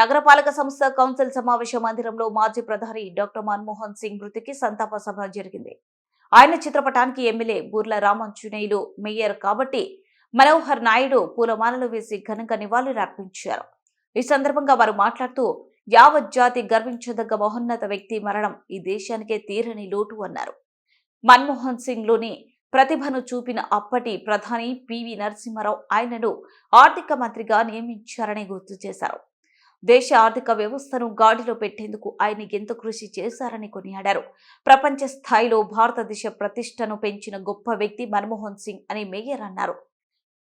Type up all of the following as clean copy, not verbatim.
నగరపాలక సంస్థ కౌన్సిల్ సమావేశ మందిరంలో మాజీ ప్రధాని డాక్టర్ మన్మోహన్ సింగ్ మృతికి సంతాప సభ జరిగింది. ఆయన చిత్రపటానికి ఎమ్మెల్యే బూర్ల రామాంజనేయులు, మేయర్ కాబట్టి మనోహర్ నాయుడు పూలమాలలు వేసి ఘనంగా నివాళులు అర్పించారు. ఈ సందర్భంగా వారు మాట్లాడుతూ, యావత్ జాతి గర్వించదగ్గ మహోన్నత వ్యక్తి మరణం ఈ దేశానికే తీరని లోటు అన్నారు. మన్మోహన్ సింగ్ లోని ప్రతిభను చూపిన అప్పటి ప్రధాని పివి నరసింహారావు ఆయనను ఆర్థిక మంత్రిగా నియమించారని గుర్తు చేశారు. దేశ ఆర్థిక వ్యవస్థను గాడిలో పెట్టేందుకు ఆయన ఎంతో కృషి చేశారని కొనియాడారు. ప్రపంచ స్థాయిలో భారతదేశ ప్రతిష్టను పెంచిన గొప్ప వ్యక్తి మన్మోహన్ సింగ్ అని మేయర్ అన్నారు.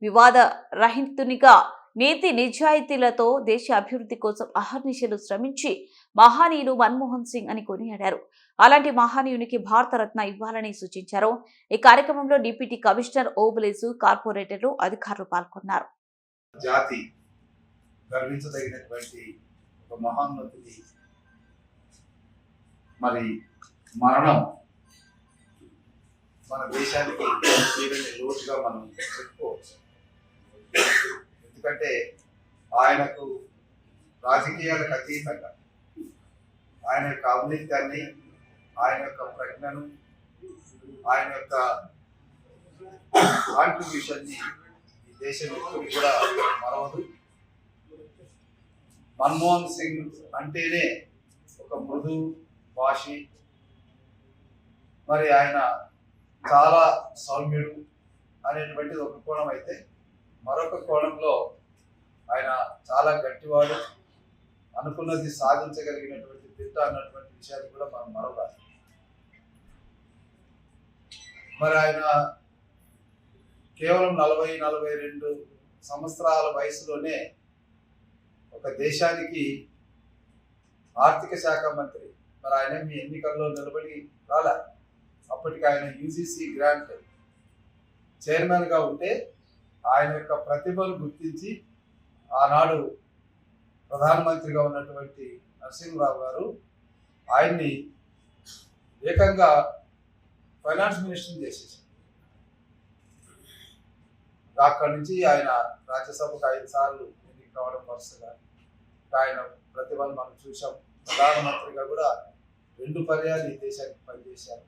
వివాద రహితునిగా నీతి నిజాయితీలతో దేశ అభివృద్ధి కోసం అహర్నిశలు శ్రమించి మహానీయులు మన్మోహన్ సింగ్ అని కొనియాడారు. అలాంటి మహానీయునికి భారతరత్న ఇవ్వాలని సూచించారు. ఈ కార్యక్రమంలో డిప్యూటీ కమిషనర్ ఓబులేసు, కార్పొరేటర్లు, అధికారులు పాల్గొన్నారు. జాతి గర్వించదగినటువంటి ఒక మహోన్నతుడి మరి మరణం మన దేశానికి తీరని లోటుగా మనం చెప్పుకోవచ్చు. ఎందుకంటే ఆయనకు రాజకీయాలకు అతీతంగా ఆయన యొక్క ఔన్నత్యాన్ని, ఆయన యొక్క ప్రజ్ఞను, ఆయన యొక్క కాంట్రిబ్యూషన్ని ఈ దేశం ఎప్పుడు కూడా మరవదు. మన్మోహన్ సింగ్ అంటేనే ఒక మృదు భాషి, మరి ఆయన చాలా సౌమ్యుడు అనేటువంటిది ఒక కోణం అయితే, మరొక కోణంలో ఆయన చాలా గట్టివాడు, అనుకున్నది సాధించగలిగినటువంటి దిట్ట అన్నటువంటి విషయాలు కూడా మనం మరవాలి. మరి ఆయన కేవలం 40-42 సంవత్సరాల వయసులోనే ఒక దేశానికి ఆర్థిక శాఖ మంత్రి. మరి ఆయన మీ ఎన్నికల్లో నిలబడి రాలే. అప్పటికి ఆయన యూజీసీ గ్రాంట్ చైర్మన్గా ఉంటే ఆయన యొక్క ప్రతిభను గుర్తించి ఆనాడు ప్రధానమంత్రిగా ఉన్నటువంటి నరసింహరావు గారు ఆయన్ని ఏకంగా ఫైనాన్స్ మినిస్టర్ చేసేసారు. అక్కడి నుంచి ఆయన రాజ్యసభకు 5 సార్లు ఎన్నిక కావడం వరుసగా ఆయన ప్రతిభను మనం చూసాం. ప్రధానమంత్రిగా కూడా 2 పర్యాలు ఈ దేశానికి పనిచేశారు.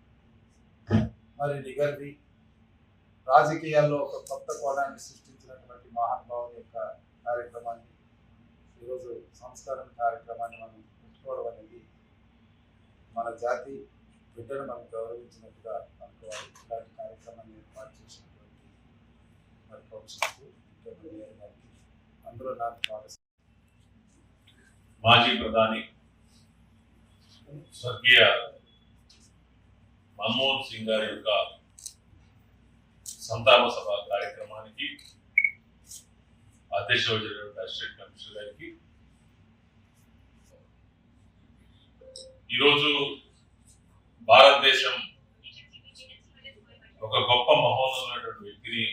మరి నిగర్వి రాజకీయాల్లో ఒక కొత్త కోణాన్ని సృష్టించినటువంటి మహానుభావుని యొక్క కార్యక్రమాన్ని, ఈరోజు సంస్కరణ కార్యక్రమాన్ని మనం పెట్టుకోవడం అనేది మన జాతి బిడ్డను మనం గౌరవించినట్టుగా అనుకోవాలి. ఇలాంటి కార్యక్రమాన్ని ఏర్పాటు చేసినటువంటి మరి కౌన్సిల్కు, అందులో నాకు మాజీ ప్రధాని స్వర్గీయ మన్మోహన్ సింగ్ గారి యొక్క సంతాప సభ కార్యక్రమానికి అధ్యక్ష వహించినటువంటి అసిస్టెంట్ కమిషనర్ గారికి, ఈరోజు భారతదేశం ఒక గొప్ప మహోన్నతమైనటువంటి వ్యక్తిని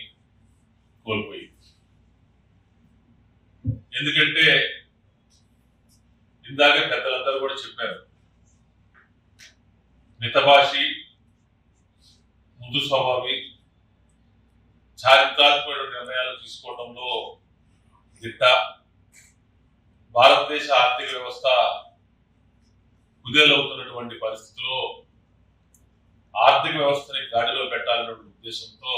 కోల్పోయింది. ఎందుకంటే ఇందాక పెద్దలందరూ కూడా చెప్పారు, మితభాషి, ముందు స్వభావి, చారిత్రాత్మక నిర్ణయాలు తీసుకోవడంలో దిట్ట, భారతదేశ ఆర్థిక వ్యవస్థ కుదేలవుతున్నటువంటి పరిస్థితిలో ఆర్థిక వ్యవస్థని గాడిలో పెట్టాలనే ఉద్దేశంతో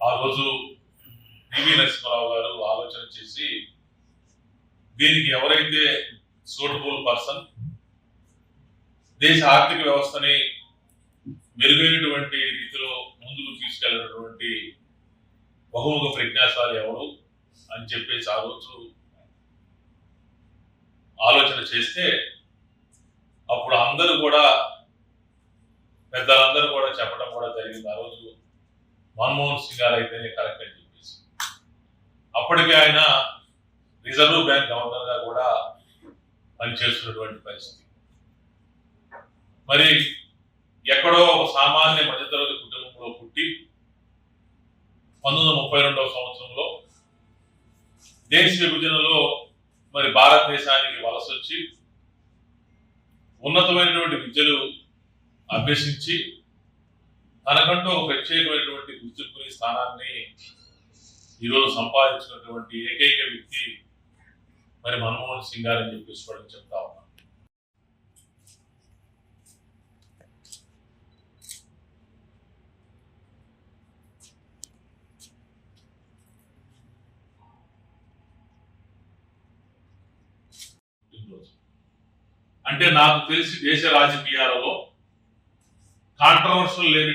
ఆ రోజు పివి నరసింహారావు గారు ఆలోచన చేసి, దీనికి ఎవరైతే సూటబుల్ పర్సన్, దేశ ఆర్థిక వ్యవస్థని మెరుగైనటువంటి రీతిలో ముందుకు తీసుకెళ్ళినటువంటి బహుముఖ ప్రజ్ఞాశాలి ఎవరు అని చెప్పేసి ఆ రోజు ఆలోచన చేస్తే, అప్పుడు అందరూ కూడా పెద్దలందరూ కూడా చెప్పడం కూడా జరిగింది. ఆ రోజు మన్మోహన్ సింగ్ గారు అయితేనే కరెక్ట్ అని చెప్పేసి, అప్పటికే ఆయన రిజర్వ్ బ్యాంక్ గవర్నర్గా కూడా పనిచేస్తున్నటువంటి పరిస్థితి. మరి ఎక్కడో ఒక సామాన్య మధ్యతరగతి కుటుంబంలో పుట్టి 1932వ సంవత్సరంలో దేశ విభజనలో మరి భారతదేశానికి వలస వచ్చి ఉన్నతమైనటువంటి విద్యలు అభ్యసించి తనకంటూ ఒక ప్రత్యేకమైనటువంటి గుర్తింపుని స్థానాన్ని ఈరోజు సంపాదించినటువంటి ఏకైక వ్యక్తి మరి మన్మోహన్ సింగ్ గారు అని చెప్పేసి కూడా చెప్తా ఉన్నాను. అంటే నాకు తెలిసి దేశ రాజకీయాలలో కాంట్రవర్షియల్ లేని